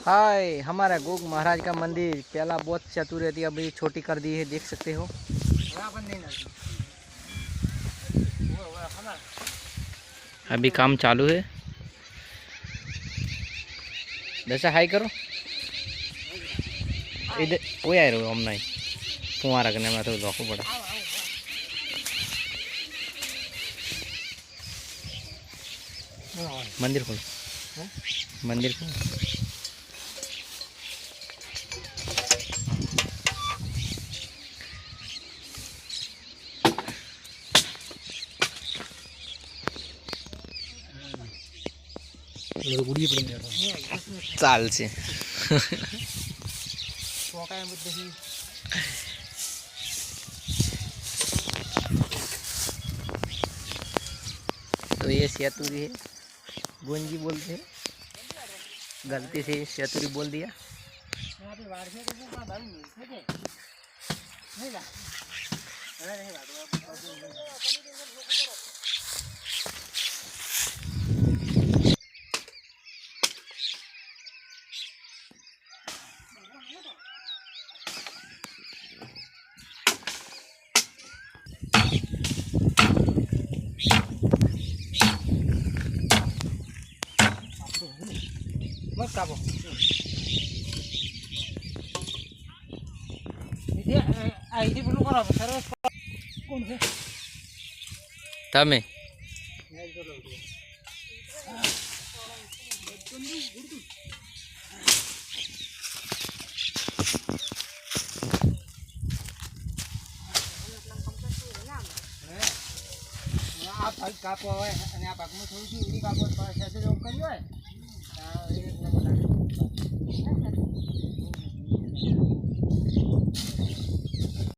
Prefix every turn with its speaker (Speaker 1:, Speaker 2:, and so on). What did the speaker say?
Speaker 1: हाय, हमारा गोग महाराज का मंदिर पहला बहुत चतुर थी, अभी छोटी कर दी है, देख सकते हो। अभी काम चालू है। जैसा हाई करो इधर कोई आ रहा हो हम नहीं कुआं रखने में तो रोकू पड़ा। मंदिर खोल, मंदिर खोल। चाल से तो ये सेतुरी है, गुंजी बोलते हैं, गलती से सेतुरी बोल दिया। मत काबो आईडी ब्लू करा सर्विस कौन है तमे आप भाई कापो है અને આ ભાગમાં થોડું ઈડી કાપો પાસે જોબ કર્યો હોય